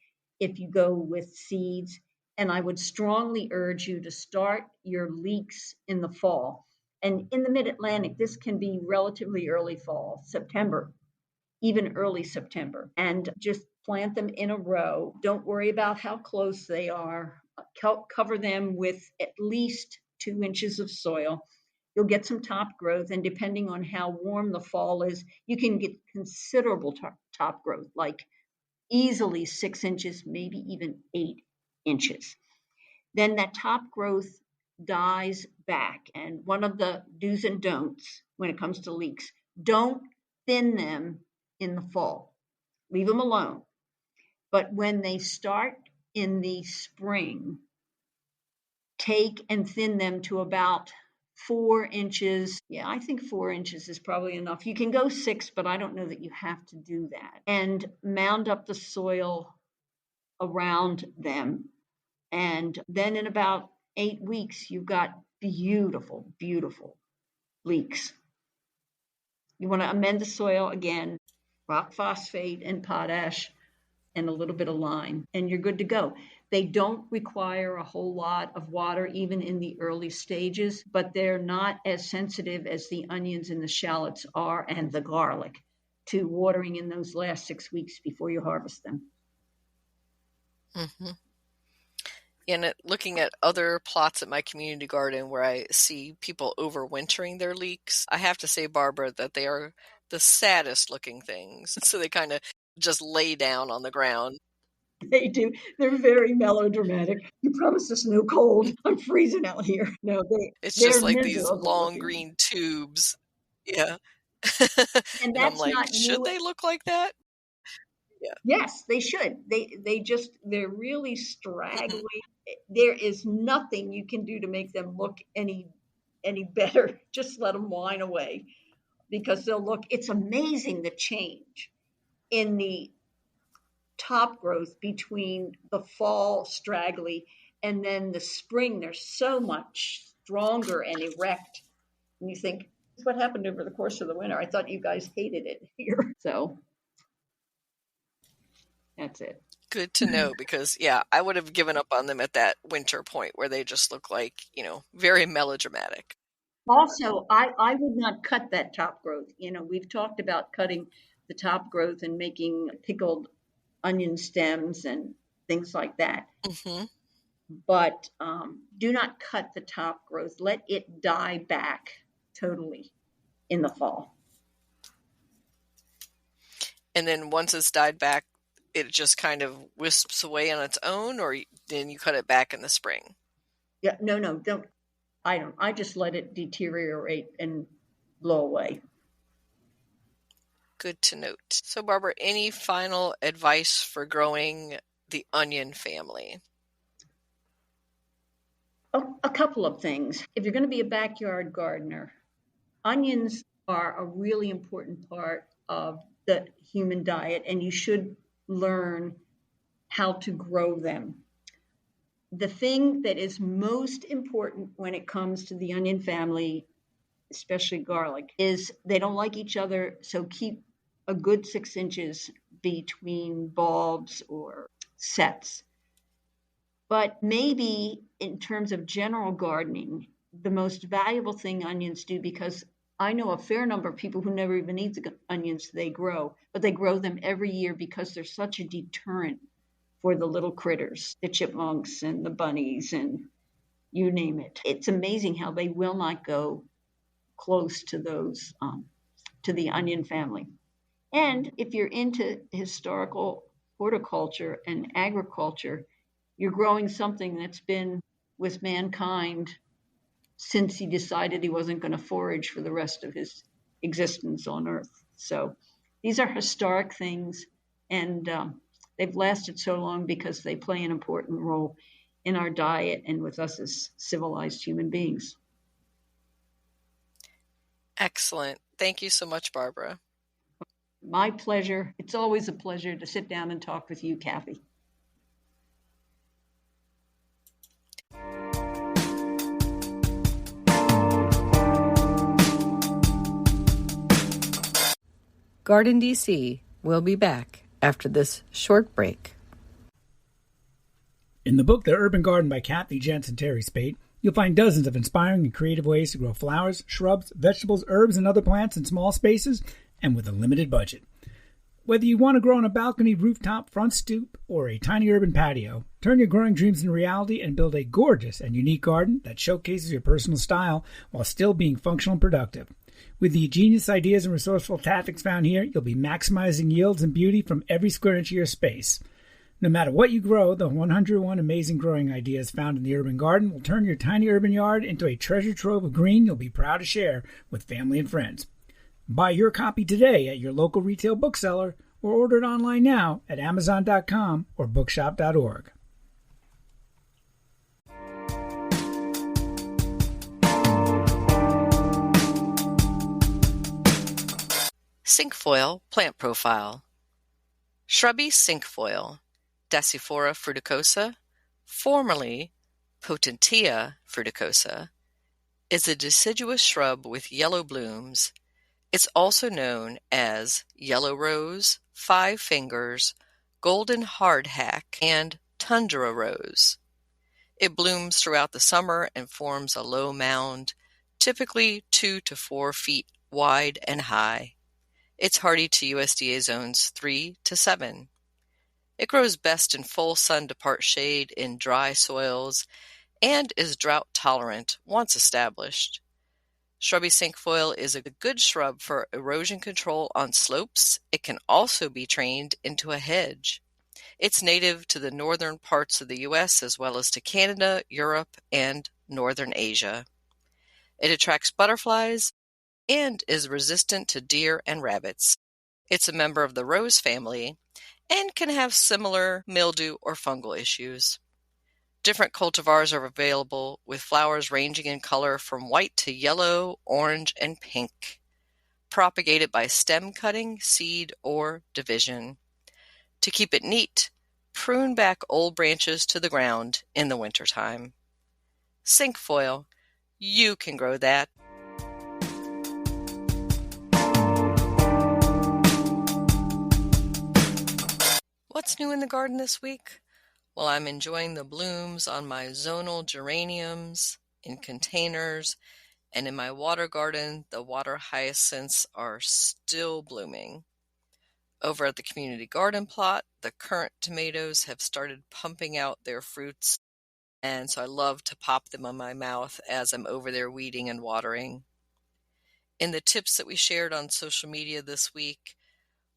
if you go with seeds. And I would strongly urge you to start your leeks in the fall. And in the Mid-Atlantic, this can be relatively early fall, September, even early September. And just plant them in a row. Don't worry about how close they are. Cover them with at least 2 inches of soil. You'll get some top growth, and depending on how warm the fall is, you can get considerable top growth, like easily 6 inches, maybe even 8 inches. Then that top growth dies back. And one of the do's and don'ts when it comes to leeks, don't thin them in the fall. Leave them alone. But when they start in the spring, take and thin them to about 4 inches. Yeah, I think 4 inches is probably enough. You can go 6, but I don't know that you have to do that. And mound up the soil around them. And then in about 8 weeks, you've got beautiful, beautiful leeks. You want to amend the soil again, rock phosphate and potash and a little bit of lime, and you're good to go. They don't require a whole lot of water, even in the early stages, but they're not as sensitive as the onions and the shallots are, and the garlic, to watering in those last 6 weeks before you harvest them. Mm-hmm. And looking at other plots at my community garden where I see people overwintering their leeks, I have to say, Barbara, that they are the saddest looking things. So they kind of just lay down on the ground. They do. They're very melodramatic. You promised us no cold. I'm freezing out here. No, it's just like these miserable long looking. green tubes. Yeah. And I'm that's like, not should new. they look like that? Yeah. Yes, they should. They're really straggly. There is nothing you can do to make them look any better. Just let them whine away, because it's amazing the change in the top growth between the fall straggly and then the spring. They're so much stronger and erect. And you think, what happened over the course of the winter? I thought you guys hated it here. So that's it. Good to know, because I would have given up on them at that winter point where they just look like, very melodramatic. Also, I would not cut that top growth. We've talked about cutting the top growth and making pickled onion stems and things like that. Mm-hmm. But do not cut the top growth. Let it die back totally in the fall. And then once it's died back, it just kind of wisps away on its own, or then you cut it back in the spring? Yeah, no, don't. I just let it deteriorate and blow away. Good to note. So, Barbara, any final advice for growing the onion family? A couple of things. If you're going to be a backyard gardener, onions are a really important part of the human diet, and you should learn how to grow them. The thing that is most important when it comes to the onion family, especially garlic, is they don't like each other, so keep a good 6 inches between bulbs or sets. But maybe in terms of general gardening, the most valuable thing onions do, because I know a fair number of people who never even eat the onions they grow, but they grow them every year because they're such a deterrent for the little critters, the chipmunks and the bunnies and you name it. It's amazing how they will not go close to those, to the onion family. And if you're into historical horticulture and agriculture, you're growing something that's been with mankind since he decided he wasn't going to forage for the rest of his existence on Earth. So these are historic things, and they've lasted so long because they play an important role in our diet and with us as civilized human beings. Excellent. Thank you so much, Barbara. My pleasure. It's always a pleasure to sit down and talk with you, Kathy. GardenDC will be back after this short break. In the book The Urban Garden by Kathy Jentz and Terry Spate, you'll find dozens of inspiring and creative ways to grow flowers, shrubs, vegetables, herbs, and other plants in small spaces and with a limited budget. Whether you want to grow on a balcony, rooftop, front stoop, or a tiny urban patio, turn your growing dreams into reality and build a gorgeous and unique garden that showcases your personal style while still being functional and productive. With the genius ideas and resourceful tactics found here, you'll be maximizing yields and beauty from every square inch of your space. No matter what you grow, the 101 amazing growing ideas found in the urban garden will turn your tiny urban yard into a treasure trove of green you'll be proud to share with family and friends. Buy your copy today at your local retail bookseller or order it online now at Amazon.com or bookshop.org. Cinquefoil plant profile. Shrubby cinquefoil, Dasyphora fruticosa, formerly Potentia fruticosa, is a deciduous shrub with yellow blooms. It's also known as yellow rose, five fingers, golden hardhack, and tundra rose. It blooms throughout the summer and forms a low mound, typically 2 to 4 feet wide and high. It's hardy to USDA zones 3 to 7. It grows best in full sun to part shade in dry soils and is drought tolerant once established. Shrubby cinquefoil is a good shrub for erosion control on slopes. It can also be trained into a hedge. It's native to the northern parts of the U.S. as well as to Canada, Europe, and northern Asia. It attracts butterflies and is resistant to deer and rabbits. It's a member of the rose family and can have similar mildew or fungal issues. Different cultivars are available with flowers ranging in color from white to yellow, orange, and pink. Propagated by stem cutting, seed, or division. To keep it neat, prune back old branches to the ground in the wintertime. Cinquefoil, you can grow that. What's new in the garden this week? Well, I'm enjoying the blooms on my zonal geraniums in containers, and in my water garden, the water hyacinths are still blooming. Over at the community garden plot, the currant tomatoes have started pumping out their fruits, and so I love to pop them in my mouth as I'm over there weeding and watering. In the tips that we shared on social media this week,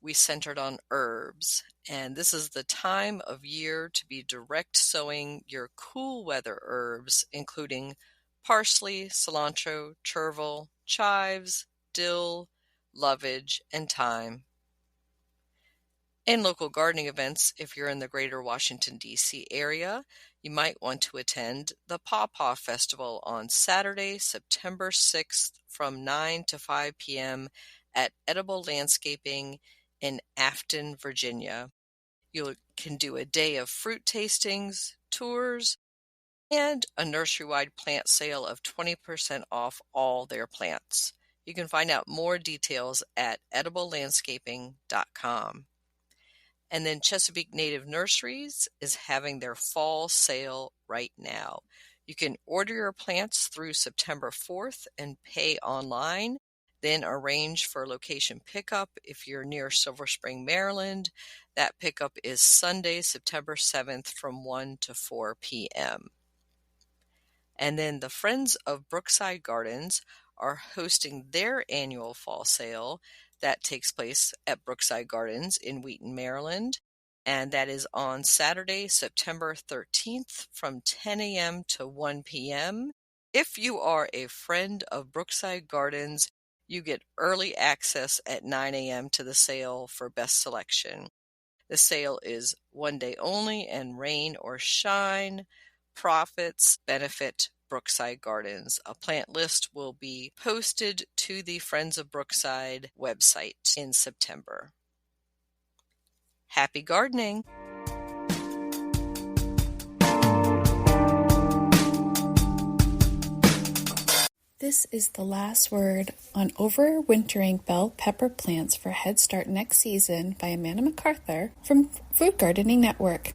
we centered on herbs, and this is the time of year to be direct sowing your cool weather herbs, including parsley, cilantro, chervil, chives, dill, lovage, and thyme. In local gardening events, if you're in the greater Washington, D.C. area, you might want to attend the Pawpaw Festival on Saturday, September 6th from 9 to 5 p.m. at Edible Landscaping in Afton, Virginia. You can do a day of fruit tastings, tours, and a nursery-wide plant sale of 20% off all their plants. You can find out more details at ediblelandscaping.com. And then Chesapeake Native Nurseries is having their fall sale right now. You can order your plants through September 4th and pay online. Then arrange for location pickup if you're near Silver Spring, Maryland. That pickup is Sunday, September 7th from 1 to 4 p.m. And then the Friends of Brookside Gardens are hosting their annual fall sale that takes place at Brookside Gardens in Wheaton, Maryland. And that is on Saturday, September 13th from 10 a.m. to 1 p.m. If you are a friend of Brookside Gardens, you get early access at 9 a.m. to the sale for best selection. The sale is one day only, and rain or shine, profits benefit Brookside Gardens. A plant list will be posted to the Friends of Brookside website in September. Happy gardening! This is the last word on overwintering bell pepper plants for Head Start next season by Amanda MacArthur from Food Gardening Network.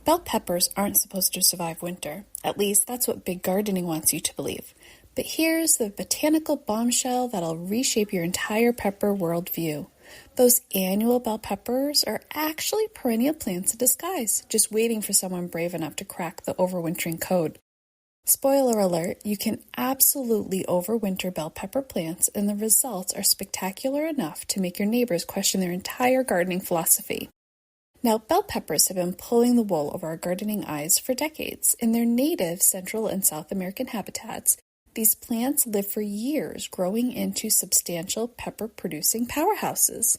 Bell peppers aren't supposed to survive winter. At least that's what big gardening wants you to believe. But here's the botanical bombshell that'll reshape your entire pepper worldview. Those annual bell peppers are actually perennial plants in disguise, just waiting for someone brave enough to crack the overwintering code. Spoiler alert, you can absolutely overwinter bell pepper plants, and the results are spectacular enough to make your neighbors question their entire gardening philosophy. Now, bell peppers have been pulling the wool over our gardening eyes for decades. In their native Central and South American habitats, these plants live for years, growing into substantial pepper-producing powerhouses.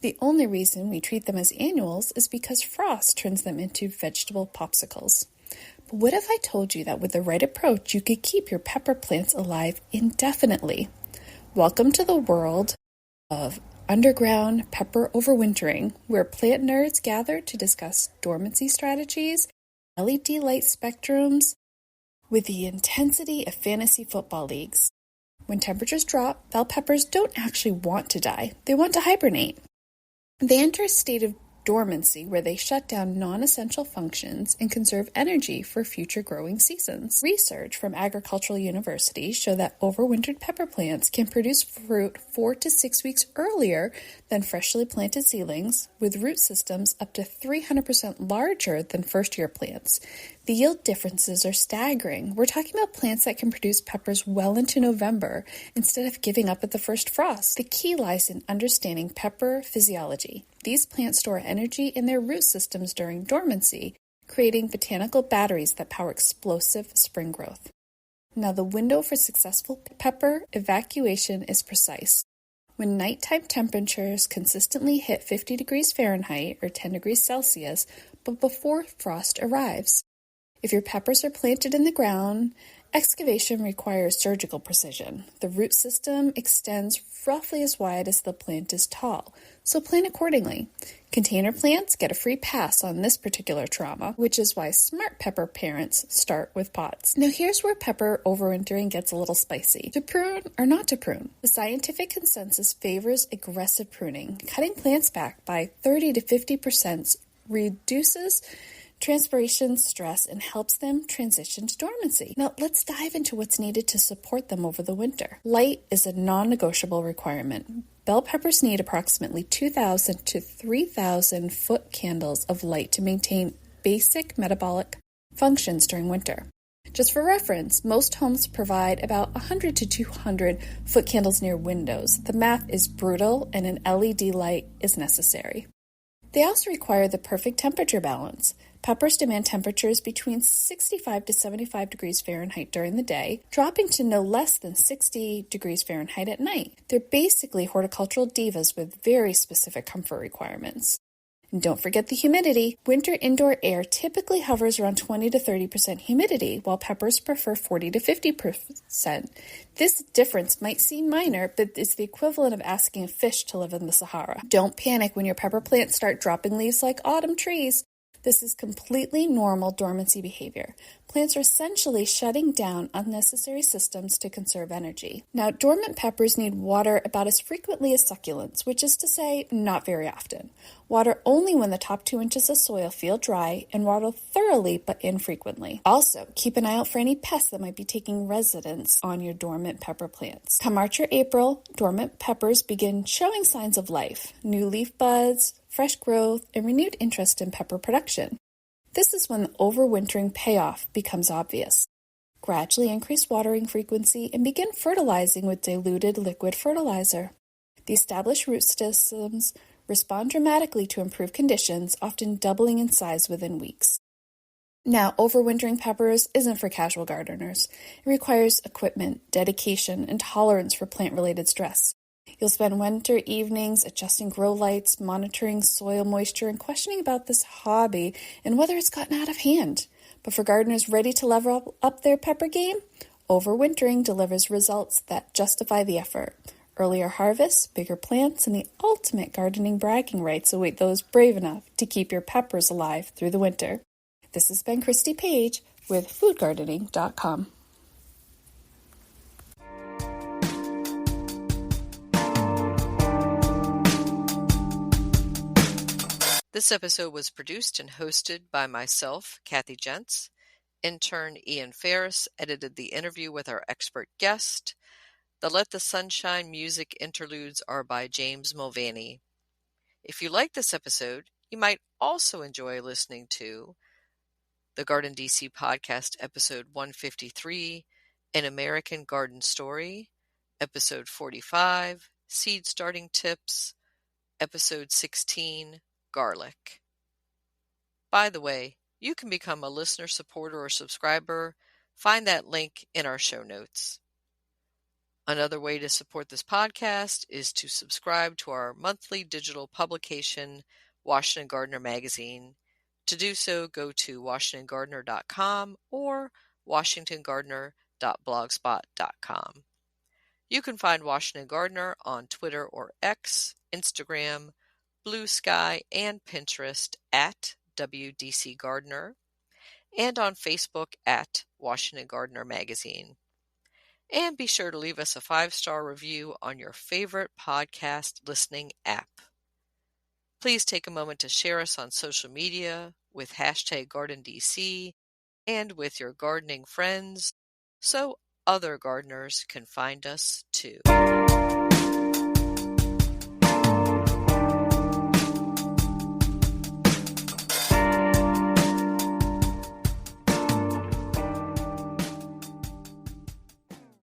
The only reason we treat them as annuals is because frost turns them into vegetable popsicles. But what if I told you that with the right approach, you could keep your pepper plants alive indefinitely? Welcome to the world of underground pepper overwintering, where plant nerds gather to discuss dormancy strategies, LED light spectrums, with the intensity of fantasy football leagues. When temperatures drop, bell peppers don't actually want to die. They want to hibernate. They enter a state of dormancy where they shut down non-essential functions and conserve energy for future growing seasons. Research from agricultural universities show that overwintered pepper plants can produce fruit 4 to 6 weeks earlier than freshly planted seedlings, with root systems up to 300% larger than first-year plants. The yield differences are staggering. We're talking about plants that can produce peppers well into November instead of giving up at the first frost. The key lies in understanding pepper physiology. These plants store energy in their root systems during dormancy, creating botanical batteries that power explosive spring growth. Now, the window for successful pepper evacuation is precise. When nighttime temperatures consistently hit 50 degrees Fahrenheit or 10 degrees Celsius, but before frost arrives. If your peppers are planted in the ground, excavation requires surgical precision. The root system extends roughly as wide as the plant is tall, so plant accordingly. Container plants get a free pass on this particular trauma, which is why smart pepper parents start with pots. Now here's where pepper overwintering gets a little spicy. To prune or not to prune? The scientific consensus favors aggressive pruning. Cutting plants back by 30 to 50% reduces transpiration stress and helps them transition to dormancy. Now let's dive into what's needed to support them over the winter. Light is a non-negotiable requirement. Bell peppers need approximately 2,000 to 3,000 foot candles of light to maintain basic metabolic functions during winter. Just for reference, most homes provide about 100 to 200 foot candles near windows. The math is brutal and an LED light is necessary. They also require the perfect temperature balance. Peppers demand temperatures between 65 to 75 degrees Fahrenheit during the day, dropping to no less than 60 degrees Fahrenheit at night. They're basically horticultural divas with very specific comfort requirements. And don't forget the humidity. Winter indoor air typically hovers around 20 to 30% humidity, while peppers prefer 40 to 50%. This difference might seem minor, but it's the equivalent of asking a fish to live in the Sahara. Don't panic when your pepper plants start dropping leaves like autumn trees. This is completely normal dormancy behavior. Plants are essentially shutting down unnecessary systems to conserve energy. Now, dormant peppers need water about as frequently as succulents, which is to say, not very often. Water only when the top 2 inches of soil feel dry, and water thoroughly but infrequently. Also, keep an eye out for any pests that might be taking residence on your dormant pepper plants. Come March or April, dormant peppers begin showing signs of life, new leaf buds, fresh growth, and renewed interest in pepper production. This is when the overwintering payoff becomes obvious. Gradually increase watering frequency and begin fertilizing with diluted liquid fertilizer. The established root systems respond dramatically to improved conditions, often doubling in size within weeks. Now, overwintering peppers isn't for casual gardeners. It requires equipment, dedication, and tolerance for plant-related stress. You'll spend winter evenings adjusting grow lights, monitoring soil moisture, and questioning about this hobby and whether it's gotten out of hand. But for gardeners ready to level up their pepper game, overwintering delivers results that justify the effort. Earlier harvests, bigger plants, and the ultimate gardening bragging rights await those brave enough to keep your peppers alive through the winter. This has been Christy Page with foodgardening.com. This episode was produced and hosted by myself, Kathy Jentz. Intern Ian Ferris edited the interview with our expert guest. The Let the Sunshine music interludes are by James Mulvaney. If you like this episode, you might also enjoy listening to the GardenDC podcast episode 153, An American Garden Story, episode 45, Seed Starting Tips, episode 16, Garlic. By the way, you can become a listener supporter or subscriber. Find that link in our show notes. Another way to support this podcast is to subscribe to our monthly digital publication, Washington Gardener Magazine. To do so, go to washingtongardener.com or washingtongardener.blogspot.com. You can find Washington Gardener on Twitter or X, Instagram, Blue Sky, and Pinterest at WDC Gardener, and on Facebook at Washington Gardener Magazine. And be sure to leave us a 5-star review on your favorite podcast listening app. Please take a moment to share us on social media with hashtag GardenDC and with your gardening friends so other gardeners can find us too.